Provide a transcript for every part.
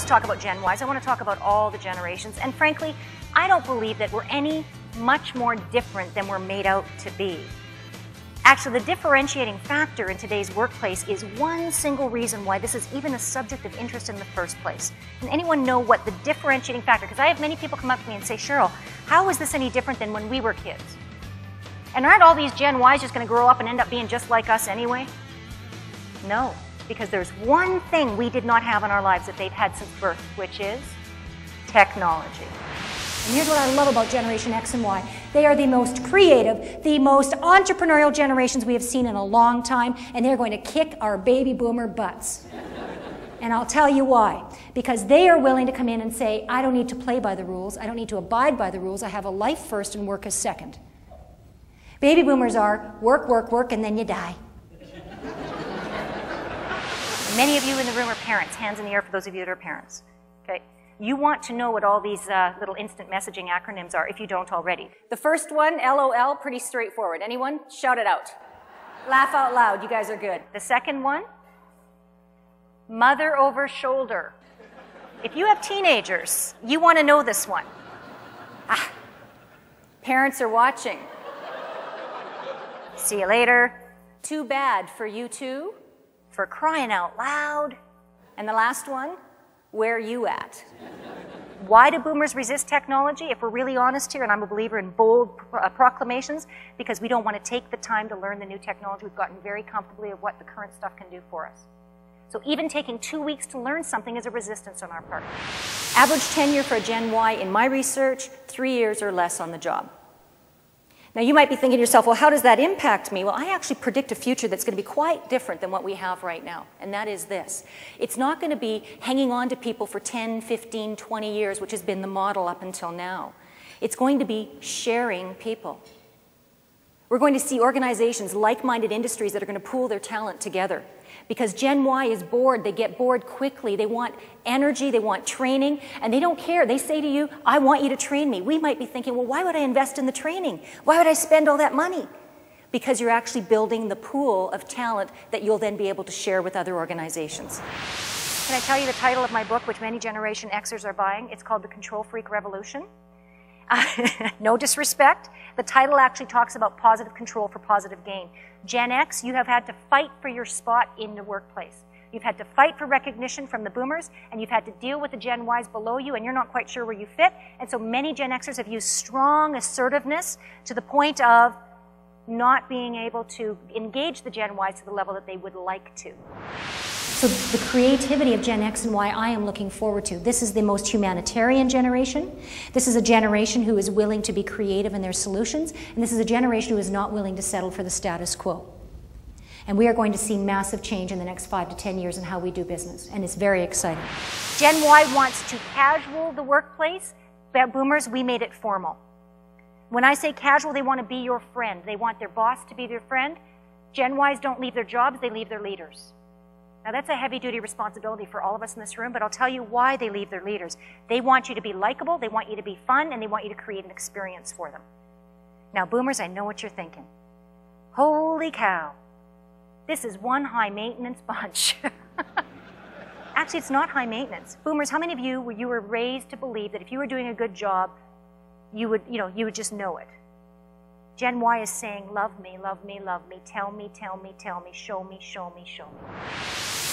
just talk about Gen Ys. I want to talk about all the generations. And frankly, I don't believe that we're any much more different than we're made out to be. Actually, the differentiating factor in today's workplace is one single reason why this is even a subject of interest in the first place. Can anyone know what the differentiating factor? Because I have many people come up to me and say, Cheryl, how is this any different than when we were kids? And aren't all these Gen Ys just going to grow up and end up being just like us anyway? No, because there's one thing we did not have in our lives that they've had since birth, which is technology. And here's what I love about Generation X and Y. They are the most creative, the most entrepreneurial generations we have seen in a long time, and they're going to kick our baby boomer butts. And I'll tell you why. Because they are willing to come in and say, I don't need to play by the rules, I don't need to abide by the rules, I have a life first and work as second. Baby boomers are work, work, work, and then you die. Many of you in the room are parents. Hands in the air for those of you that are parents. Okay. You want to know what all these little instant messaging acronyms are if you don't already. The first one, LOL, pretty straightforward. Anyone? Shout it out. Laugh out loud. You guys are good. The second one, mother over shoulder. If you have teenagers, you want to know this one. Ah, parents are watching. See you later. Too bad for you too. For crying out loud. And the last one, where you at? Why do boomers resist technology? If we're really honest here, and I'm a believer in bold proclamations, because we don't want to take the time to learn the new technology. We've gotten very comfortably of what the current stuff can do for us. So even taking 2 weeks to learn something is a resistance on our part. Average tenure for a Gen Y in my research, 3 years or less on the job. Now you might be thinking to yourself, well, how does that impact me? Well, I actually predict a future that's going to be quite different than what we have right now, and that is this. It's not going to be hanging on to people for 10, 15, 20 years, which has been the model up until now. It's going to be sharing people. We're going to see organizations, like-minded industries that are going to pool their talent together. Because Gen Y is bored, they get bored quickly, they want energy, they want training, and they don't care. They say to you, I want you to train me. We might be thinking, well, why would I invest in the training? Why would I spend all that money? Because you're actually building the pool of talent that you'll then be able to share with other organizations. Can I tell you the title of my book, which many Generation Xers are buying? It's called The Control Freak Revolution. No disrespect. The title actually talks about positive control for positive gain. Gen X, you have had to fight for your spot in the workplace. You've had to fight for recognition from the boomers, and you've had to deal with the Gen Ys below you, and you're not quite sure where you fit. And so many Gen Xers have used strong assertiveness to the point of not being able to engage the Gen Ys to the level that they would like to. So the creativity of Gen X and Y I am looking forward to. This is the most humanitarian generation. This is a generation who is willing to be creative in their solutions. And this is a generation who is not willing to settle for the status quo. And we are going to see massive change in the next 5 to 10 years in how we do business. And it's very exciting. Gen Y wants to casual the workplace. Boomers, we made it formal. When I say casual, they want to be your friend. They want their boss to be their friend. Gen Ys don't leave their jobs, they leave their leaders. Now that's a heavy-duty responsibility for all of us in this room, but I'll tell you why they leave their leaders. They want you to be likable, they want you to be fun, and they want you to create an experience for them. Now, boomers, I know what you're thinking. Holy cow. This is one high-maintenance bunch. Actually, it's not high maintenance. Boomers, how many of you were raised to believe that if you were doing a good job, you would just know it? Gen Y is saying, love me, love me, love me, tell me, tell me, tell me, show me, show me, show me.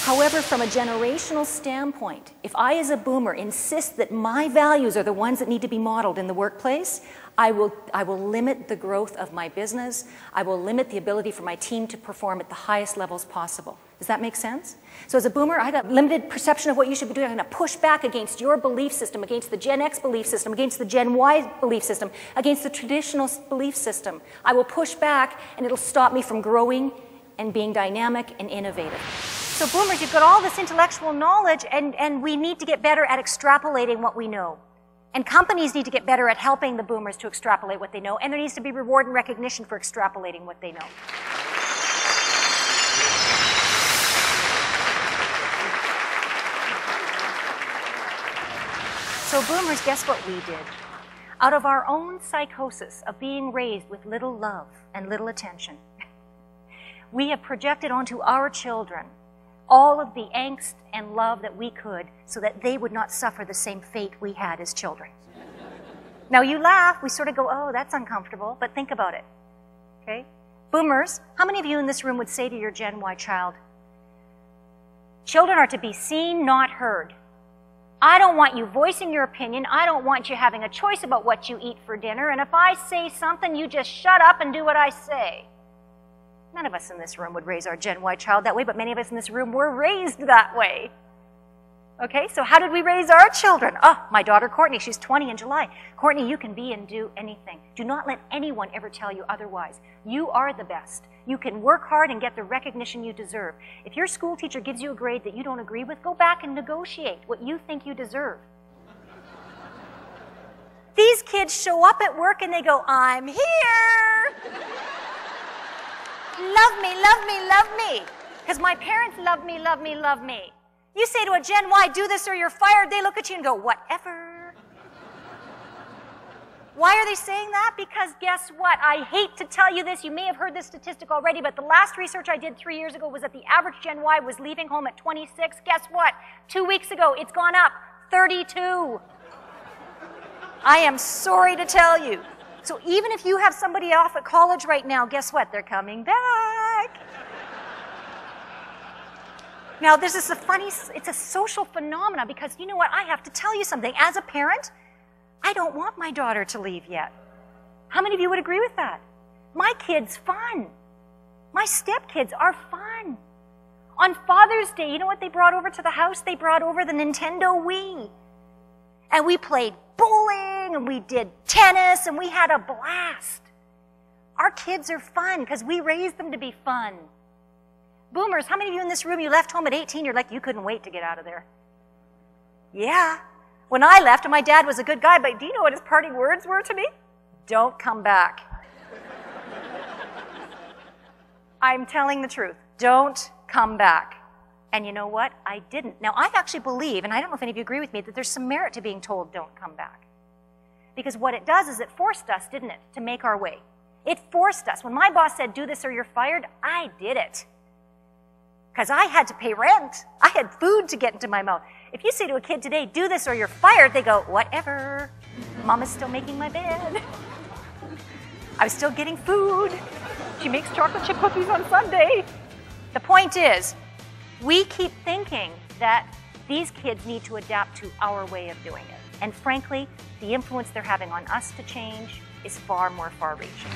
However, from a generational standpoint, if I as a boomer insist that my values are the ones that need to be modeled in the workplace, I will limit the growth of my business. I will limit the ability for my team to perform at the highest levels possible. Does that make sense? So as a boomer, I got limited perception of what you should be doing. I'm going to push back against your belief system, against the Gen X belief system, against the Gen Y belief system, against the traditional belief system. I will push back, and it'll stop me from growing and being dynamic and innovative. So boomers, you've got all this intellectual knowledge, and we need to get better at extrapolating what we know. And companies need to get better at helping the boomers to extrapolate what they know, and there needs to be reward and recognition for extrapolating what they know. So boomers, guess what we did? Out of our own psychosis of being raised with little love and little attention, we have projected onto our children all of the angst and love that we could so that they would not suffer the same fate we had as children. Now you laugh, we sort of go, oh, that's uncomfortable, but think about it, okay? Boomers, how many of you in this room would say to your Gen Y child, children are to be seen, not heard. I don't want you voicing your opinion. I don't want you having a choice about what you eat for dinner. And if I say something, you just shut up and do what I say. None of us in this room would raise our Gen Y child that way, but many of us in this room were raised that way. Okay, so how did we raise our children? Oh, my daughter Courtney, she's 20 in July. Courtney, you can be and do anything. Do not let anyone ever tell you otherwise. You are the best. You can work hard and get the recognition you deserve. If your school teacher gives you a grade that you don't agree with, go back and negotiate what you think you deserve. These kids show up at work and they go, I'm here. Love me, love me, love me. Because my parents love me, love me, love me. You say to a Gen Y, do this or you're fired, they look at you and go, whatever. Why are they saying that? Because guess what? I hate to tell you this. You may have heard this statistic already, but the last research I did 3 years ago was that the average Gen Y was leaving home at 26. Guess what? 2 weeks ago, it's gone up 32. I am sorry to tell you. So even if you have somebody off at college right now, guess what? They're coming back. Now, this is it's a social phenomena because you know what? I have to tell you something. As a parent, I don't want my daughter to leave yet. How many of you would agree with that? My kids, fun. My stepkids are fun. On Father's Day, you know what they brought over to the house? They brought over the Nintendo Wii. And we played bowling, and we did tennis, and we had a blast. Our kids are fun because we raised them to be fun. Boomers, how many of you in this room, you left home at 18, you're like, you couldn't wait to get out of there? Yeah. When I left, and my dad was a good guy, but do you know what his parting words were to me? Don't come back. I'm telling the truth. Don't come back. And you know what? I didn't. Now, I actually believe, and I don't know if any of you agree with me, that there's some merit to being told don't come back. Because what it does is it forced us, didn't it, to make our way. It forced us. When my boss said, do this or you're fired, I did it. Because I had to pay rent. I had food to get into my mouth. If you say to a kid today, do this or you're fired, they go, whatever. Mama's still making my bed. I'm still getting food. She makes chocolate chip cookies on Sunday. The point is, we keep thinking that these kids need to adapt to our way of doing it. And frankly, the influence they're having on us to change is far more far-reaching.